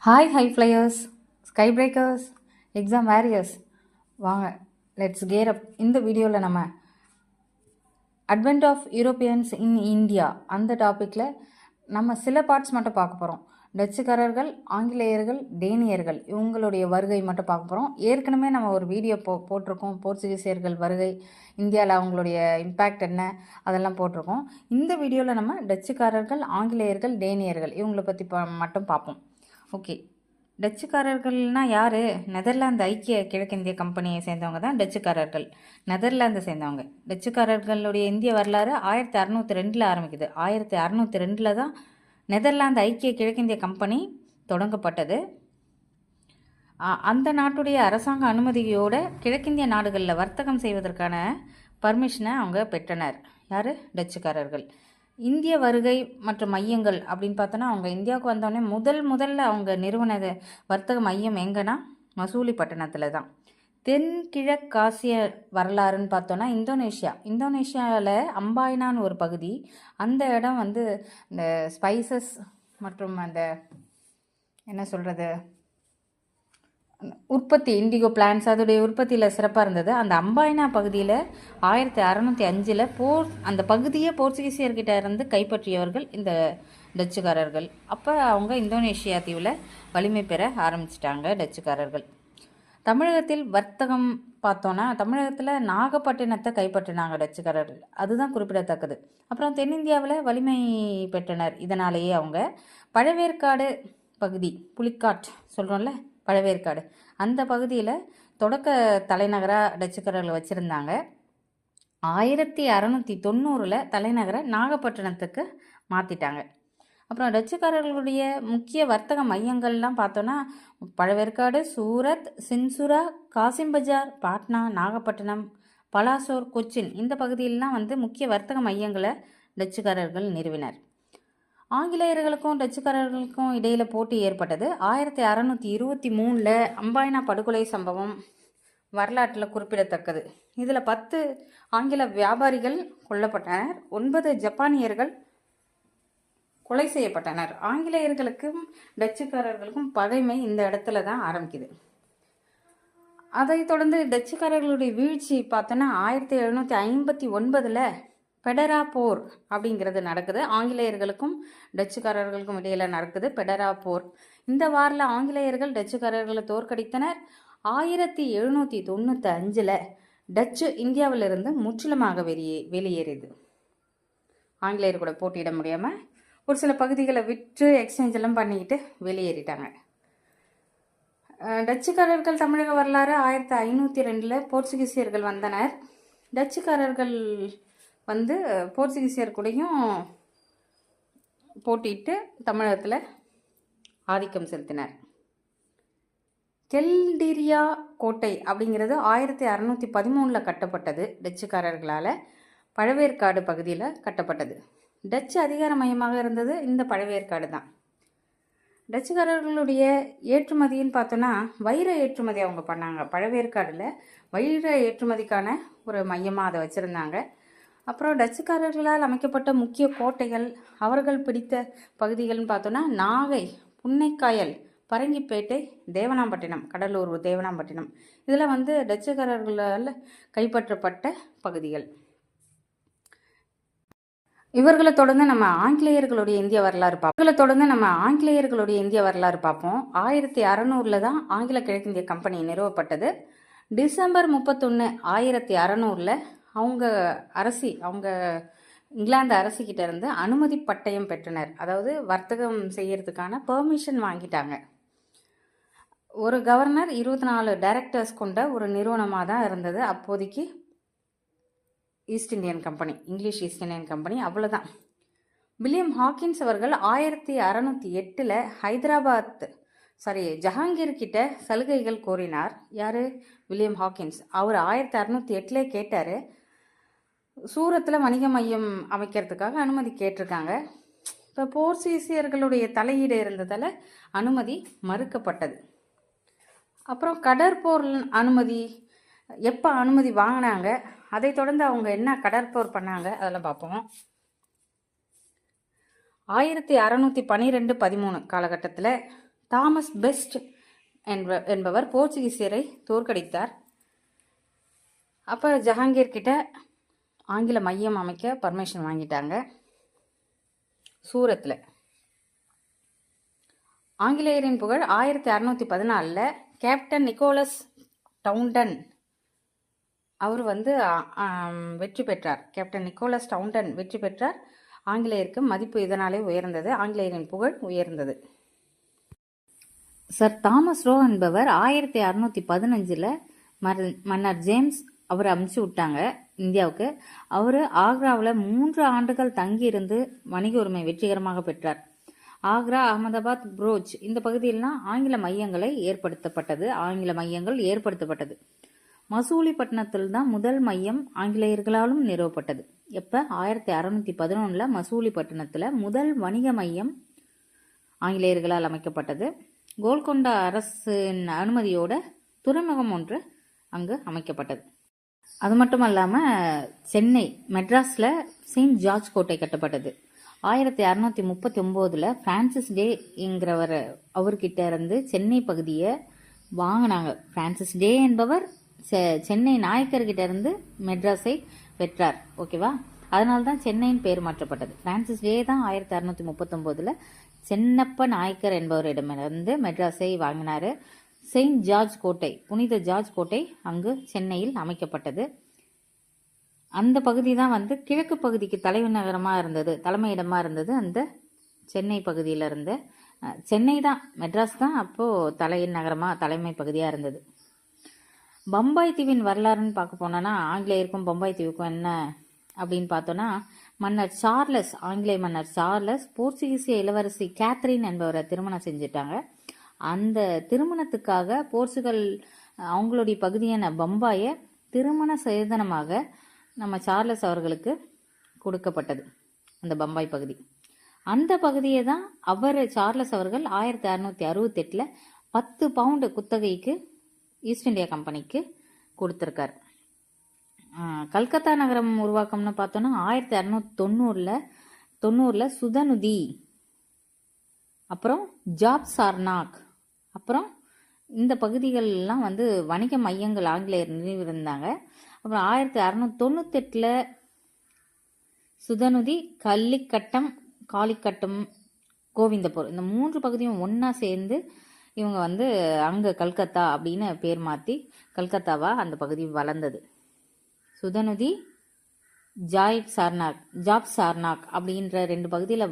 High flyers, sky breakers, exam warriors, வாங்க let's gear up. இந்த வீடியோவில் நம்ம advent of Europeans in India அந்த டாப்பிக்கில் நம்ம சில பார்ட்ஸ் மட்டும் பார்க்க போகிறோம். டச்சுக்காரர்கள், ஆங்கிலேயர்கள், டேனியர்கள் இவங்களுடைய வருகை மட்டும் பார்க்க போகிறோம். ஏற்கனவே நம்ம ஒரு வீடியோ போட்டிருக்கோம். போர்ச்சுகீசியர்கள் வருகை, இந்தியாவில் அவங்களுடைய இம்பேக்ட் என்ன, அதெல்லாம் போட்டிருக்கோம். இந்த வீடியோவில் நம்ம டச்சுக்காரர்கள், ஆங்கிலேயர்கள், டேனியர்கள் இவங்களை பற்றி மட்டும் பார்ப்போம். ஓகே, டச்சுக்காரர்கள்னால் யார்? நெதர்லாந்து ஐக்கிய கிழக்கிந்திய கம்பெனியை சேர்ந்தவங்க தான் டச்சுக்காரர்கள், நெதர்லாந்து சேர்ந்தவங்க. டச்சுக்காரர்களுடைய இந்திய வரலாறு 1602 ஆரம்பிக்குது. 1602 தான் நெதர்லாந்து ஐக்கிய கிழக்கிந்திய கம்பெனி தொடங்கப்பட்டது. அந்த நாட்டுடைய அரசாங்க அனுமதியோட கிழக்கிந்திய நாடுகளில் வர்த்தகம் செய்வதற்கான பர்மிஷனை அவங்க பெற்றனர். யார்? டச்சுக்காரர்கள். இந்திய வருகை மற்றும் மையங்கள் அப்படின்னு பார்த்தோன்னா, அவங்க இந்தியாவுக்கு வந்தோடனே முதல்ல அவங்க நிறுவன வர்த்தக மையம் எங்கன்னா மசூலிப்பட்டினத்தில் தான். தென்கிழக்காசிய வரலாறுன்னு பார்த்தோன்னா இந்தோனேஷியாவில் அம்பாயினான்னு ஒரு பகுதி. அந்த இடம் வந்து இந்த ஸ்பைசஸ் மற்றும் அந்த என்ன சொல்கிறது உற்பத்தி, இண்டிகோ பிளான்ஸ், அதோடைய உற்பத்தியில் சிறப்பாக இருந்தது. அந்த அம்பாயினா பகுதியில் 1605 அந்த பகுதியை போர்ச்சுகீசியர்கிட்ட இருந்து கைப்பற்றியவர்கள் இந்த டச்சுக்காரர்கள். அப்போ அவங்க இந்தோனேஷியா தீவில் வலிமை பெற ஆரம்பிச்சிட்டாங்க டச்சுக்காரர்கள். தமிழகத்தில் வர்த்தகம் பார்த்தோன்னா, தமிழகத்தில் நாகப்பட்டினத்தை கைப்பற்றினாங்க டச்சுக்காரர்கள், அதுதான் குறிப்பிடத்தக்கது. அப்புறம் தென்னிந்தியாவில் வலிமை பெற்றனர். இதனாலேயே அவங்க பழவேற்காடு பகுதி, புலிக்காட் சொல்கிறோம்ல, பழவேற்காடு, அந்த பகுதியில் தொடக்க தலைநகராக டச்சுக்காரர்கள் வச்சுருந்தாங்க. 1690 தலைநகரை நாகப்பட்டினத்துக்கு மாற்றிட்டாங்க. அப்புறம் டச்சுக்காரர்களுடைய முக்கிய வர்த்தக மையங்கள்லாம் பார்த்தோன்னா, பழவேற்காடு, சூரத், சின்சுரா, காசிம் பஜார், பாட்னா, நாகப்பட்டினம், பலாசோர், கொச்சின் இந்த பகுதியிலலாம் வந்து முக்கிய வர்த்தக மையங்களை டச்சுக்காரர்கள் நிறுவினர். ஆங்கிலேயர்களுக்கும் டச்சுக்காரர்களுக்கும் இடையில் போட்டி ஏற்பட்டது. 1623 அம்பாயினா படுகொலை சம்பவம் வரலாற்றில் குறிப்பிடத்தக்கது. இதில் 10 ஆங்கில வியாபாரிகள் கொல்லப்பட்டனர், 9 ஜப்பானியர்கள் கொலை செய்யப்பட்டனர். ஆங்கிலேயர்களுக்கும் டச்சுக்காரர்களுக்கும் பகைமை இந்த இடத்துல தான் ஆரம்பிக்குது. அதைத் தொடர்ந்து டச்சுக்காரர்களுடைய வீழ்ச்சி பார்த்தோன்னா 1759 பெடரா போர் அப்படிங்கிறது நடக்குது. ஆங்கிலேயர்களுக்கும் டச்சுக்காரர்களுக்கும் இடையில் நடக்குது பெடரா போர். இந்த வாரில் ஆங்கிலேயர்கள் டச்சுக்காரர்களை தோற்கடித்தனர். 1795 டச்சு இந்தியாவிலிருந்து முற்றிலுமாக வெளியேறியது. ஆங்கிலேயர் கூட போட்டியிட முடியாமல் ஒரு சில பகுதிகளை விற்று எக்ஸ்சேஞ்ச் எல்லாம் பண்ணிக்கிட்டு வெளியேறிட்டாங்க. டச்சுக்காரர்கள் தமிழக வரலாறு 1502 போர்ச்சுகீசியர்கள் வந்தனர். டச்சுக்காரர்கள் வந்து போர்ச்சுகீசியர் கூடயும் போட்டிட்டு தமிழகத்தில் ஆதிக்கம் செலுத்தினர். கெல்டிரியா கோட்டை அப்படிங்கிறது 1613 கட்டப்பட்டது. டச்சுக்காரர்களால் பழவேற்காடு பகுதியில் கட்டப்பட்டது. டச்சு அதிகார மையமாக இருந்தது இந்த பழவேற்காடு தான். டச்சுக்காரர்களுடைய ஏற்றுமதின்னு பார்த்தோன்னா, வைர ஏற்றுமதி அவங்க பண்ணாங்க. பழவேற்காடில் வைர ஏற்றுமதிக்கான ஒரு மையமாக அதை வச்சுருந்தாங்க. அப்புறம் டச்சுக்காரர்களால் அமைக்கப்பட்ட முக்கிய கோட்டைகள், அவர்கள் பிடித்த பகுதிகள்னு பார்த்தோன்னா, நாகை, புன்னைக்காயல், பரங்கிப்பேட்டை, தேவனாம்பட்டினம், கடலூர் தேவனாம்பட்டினம், இதெல்லாம் வந்து டச்சுக்காரர்களால் கைப்பற்றப்பட்ட பகுதிகள். இவர்களை தொடர்ந்து நம்ம ஆங்கிலேயர்களுடைய இந்திய வரலாறு பார்ப்போம். 1600 தான் ஆங்கில கிழக்கிந்திய கம்பெனி நிறுவப்பட்டது. டிசம்பர் 31, 1600 அவங்க இங்கிலாந்து அரசிக்கிட்ட இருந்து அனுமதி பட்டயம் பெற்றனர். அதாவது வர்த்தகம் செய்யறதுக்கான பெர்மிஷன் வாங்கிட்டாங்க. ஒரு கவர்னர், 24 டைரக்டர்ஸ் கொண்ட ஒரு நிறுவனமாக தான் இருந்தது அப்போதைக்கு East Indian company, English East Indian company. அவ்வளோதான். வில்லியம் ஹாக்கின்ஸ் அவர்கள் 1608 ஜஹாங்கீர் கிட்ட சலுகைகள் கோரினார். யார்? William Hawkins. அவர் 1608 கேட்டார். சூரத்தில் வணிக மையம் அமைக்கிறதுக்காக அனுமதி கேட்டிருக்காங்க. இப்போ போர்ச்சுகீசியர்களுடைய தலையீடு இருந்ததால் அனுமதி மறுக்கப்பட்டது. அப்புறம் கடற்போர் அனுமதி எப்போ அனுமதி வாங்கினாங்க, அதை தொடர்ந்து அவங்க என்ன கடற்போர் பண்ணாங்க அதெல்லாம் பார்ப்போம். 1612-13 காலகட்டத்தில் தாமஸ் பெஸ்ட் என்பவர் போர்ச்சுகீசியரை தோற்கடித்தார். அப்போ ஜஹாங்கீர் கிட்ட ஆங்கில மையம் அமைக்க பர்மிஷன் வாங்கிட்டாங்க சூரத்தில். ஆங்கிலேயரின் புகழ் 1614 கேப்டன் நிக்கோலஸ் டவுண்டன் அவர் வெற்றி பெற்றார். கேப்டன் நிக்கோலஸ் டவுண்டன் வெற்றி பெற்றார். ஆங்கிலேயருக்கு மதிப்பு இதனாலே உயர்ந்தது. ஆங்கிலேயரின் புகழ் உயர்ந்தது. சர் தாமஸ் ரோ என்பவர் 1615 மன்னர் ஜேம்ஸ் அவர் அமுச்சு விட்டாங்க இந்தியாவுக்கு. அவர் ஆக்ராவில் 3 ஆண்டுகள் தங்கியிருந்து வணிக உரிமை வெற்றிகரமாக பெற்றார். ஆக்ரா, அகமதாபாத், புரோச் இந்த பகுதியிலாம் ஆங்கில மையங்கள் ஏற்படுத்தப்பட்டது. மசூலிப்பட்டினத்தில் தான் முதல் மையம் ஆங்கிலேயர்களாலும் நிறுவப்பட்டது. எப்போ 1611 மசூலிப்பட்டினத்தில் முதல் வணிக மையம் ஆங்கிலேயர்களால் அமைக்கப்பட்டது. கோல்கொண்டா அரசின் அனுமதியோட துறைமுகம் ஒன்று அங்கு அமைக்கப்பட்டது. அது மட்டும் இல்லாமல் சென்னை மெட்ராஸில் செயின்ட் ஜார்ஜ் கோட்டை கட்டப்பட்டது. 1639 பிரான்சிஸ் டேங்கிறவர் அவர்கிட்ட இருந்து சென்னை பகுதியை வாங்கினாங்க. பிரான்சிஸ் டே என்பவர் சென்னை நாயக்கர்கிட்ட இருந்து மெட்ராஸை பெற்றார். ஓகேவா? அதனால தான் சென்னையின் பேர் மாற்றப்பட்டது. பிரான்சிஸ் டே தான் 1639 சென்னப்ப நாயக்கர் என்பவரிடமிருந்து மெட்ராஸை வாங்கினார். செயின்ட் ஜார்ஜ் கோட்டை, புனித ஜார்ஜ் கோட்டை அங்கு சென்னையில் அமைக்கப்பட்டது. அந்த பகுதி தான் கிழக்கு பகுதிக்கு தலைமையிடமாக இருந்தது. அந்த சென்னை பகுதியில் இருந்த சென்னை தான், மெட்ராஸ் தான் அப்போது தலைமை பகுதியாக இருந்தது. பம்பாய் தீவின் வரலாறுன்னு பார்க்க போனோன்னா ஆங்கிலேயருக்கும் பம்பாய் தீவுக்கும் என்ன அப்படின்னு பார்த்தோன்னா, மன்னர் சார்லஸ், ஆங்கிலேய மன்னர் சார்லஸ் போர்ச்சுகீசிய இளவரசி கேத்ரின் என்பவரை திருமணம் செஞ்சுட்டாங்க. அந்த திருமணத்துக்காக போர்ச்சுகல் அவங்களுடைய பகுதியான பம்பாயை திருமண சேதனமாக நம்ம சார்லஸ் அவர்களுக்கு கொடுக்கப்பட்டது. அந்த பம்பாய் பகுதி, அந்த பகுதியை தான் சார்லஸ் அவர்கள் 1668 10 பவுண்டு குத்தகைக்கு ஈஸ்ட் இந்தியா கம்பெனிக்கு கொடுத்துருக்கார். கல்கத்தா நகரம் உருவாக்கம்னு பார்த்தோன்னா 1690 சுதனுதி, அப்புறம் ஜாப் சார்னாக், அப்புறம் இந்த பகுதிகளெலாம் வணிக மையங்கள் ஆங்கிலேயர் நிறுவியிருந்தாங்க. அப்புறம் 1698 சுதனுதி, காலிக்கட்டம், கோவிந்தபுரம் இந்த 3 பகுதியும் ஒன்றா சேர்ந்து இவங்க அங்கே கல்கத்தா அப்படின்னு பேர் மாற்றி கல்கத்தாவா அந்த பகுதி வளர்ந்தது. சுதனுதி, ஜாப் சார்னாக் அப்படின்ற 2 பகுதியில்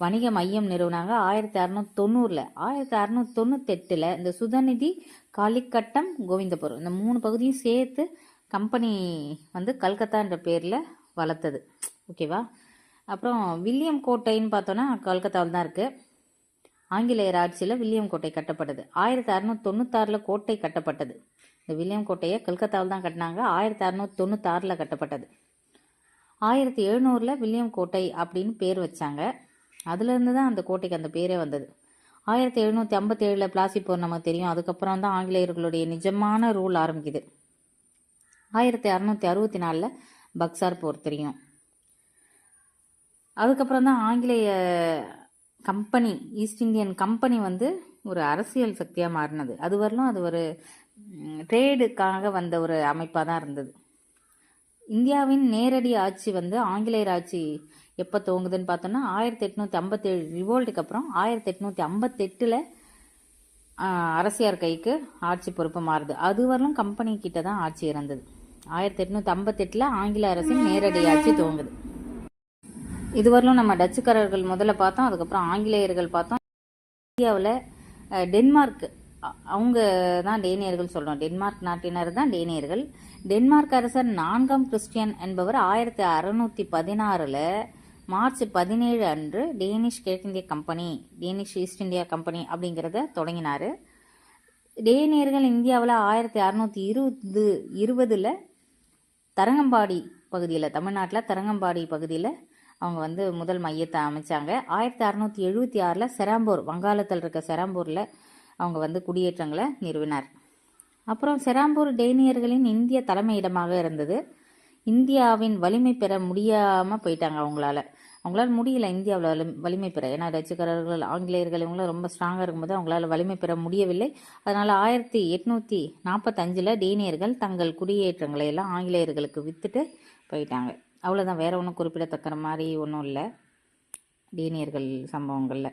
வணிக மையம் நிறுவனாங்க 1690. 1698 இந்த சுதநிதி, காலிக்கட்டம், கோவிந்தபுரம் இந்த 3 பகுதியும் சேர்த்து கம்பெனி கல்கத்தான்ற பேரில் வளர்த்தது. ஓகேவா? அப்புறம் வில்லியம் கோட்டைன்னு பார்த்தோன்னா கல்கத்தாவில் தான் இருக்குது. ஆங்கிலேயர் ஆட்சியில் வில்லியம் கோட்டை கட்டப்பட்டது. 1696 கோட்டை கட்டப்பட்டது. இந்த வில்லியம் கோட்டையை கல்கத்தாவில் தான் கட்டினாங்க. 1696 கட்டப்பட்டது. 1700 வில்லியம் கோட்டை அப்படின்னு பேர் வச்சாங்க. அதுலேருந்து தான் அந்த கோட்டைக்கு அந்த பேரே வந்தது. 1757 பிளாசி போர் நமக்கு தெரியும். அதுக்கப்புறம் தான் ஆங்கிலேயர்களுடைய நிஜமான ரூல் ஆரம்பிக்குது. 1664 பக்சார் போர் தெரியும். அதுக்கப்புறம் தான் ஆங்கிலேய கம்பெனி, ஈஸ்ட் இந்தியன் கம்பெனி ஒரு அரசியல் சக்தியாக மாறினது. அது வரலும் அது ஒரு ட்ரேடுக்காக வந்த ஒரு அமைப்பாக தான் இருந்தது. இந்தியாவின் நேரடி ஆட்சி ஆங்கிலேயர் ஆட்சி எப்போ துவங்குதுன்னு பார்த்தோன்னா 1857 ரிவோல்ட்டுக்கு அப்புறம் 1858 அரசியார் கைக்கு ஆட்சி பொறுப்பு மாறுது. அது வரலும் கம்பெனி கிட்ட தான் ஆட்சி இருந்தது. 1858 ஆங்கில அரசின் நேரடி ஆட்சி துவங்குது. இதுவரையிலும் நம்ம டச்சுக்காரர்கள் முதல்ல பார்த்தோம், அதுக்கப்புறம் ஆங்கிலேயர்கள் பார்த்தோம். இந்தியாவில் டென்மார்க் அவங்க தான் டேனியர்கள் சொல்கிறோம். டென்மார்க் நாட்டினர் தான் டேனியர்கள். டென்மார்க் அரசர் 4ஆம் கிறிஸ்டியன் என்பவர் 1616 மார்ச் 17 அன்று டேனிஷ் கிழக்கிந்திய company, Danish East India company அப்படிங்கிறத தொடங்கினார். டேனியர்கள் இந்தியாவில் 1620 தரங்கம்பாடி பகுதியில், தமிழ்நாட்டில் தரங்கம்பாடி பகுதியில் அவங்க முதல் மையத்தை அமைச்சாங்க. 1676 செராம்பூர், வங்காளத்தில் இருக்க செராம்பூரில் அவங்க குடியேற்றங்களை நிறுவினார். அப்புறம் செராம்பூர் டேனியர்களின் இந்திய தலைமையிடமாக இருந்தது. இந்தியாவின் வலிமை பெற முடியாமல் போயிட்டாங்க அவங்களால. அவங்களால முடியல இந்தியாவில் வலிமை பெற. ஏன்னா டச்சுக்காரர்கள், ஆங்கிலேயர்கள் இவங்களாம் ரொம்ப ஸ்ட்ராங்காக இருக்கும்போது அவங்களால வலிமை பெற முடியவில்லை. அதனால் 1845 டேனியர்கள் தங்கள் குடியேற்றங்களை எல்லாம் ஆங்கிலேயர்களுக்கு விற்றுட்டு போயிட்டாங்க. அவ்வளோதான், வேற ஒன்றும் குறிப்பிடத்தக்கிற மாதிரி ஒன்றும் இல்லை டேனியர்கள் சம்பவங்களில்.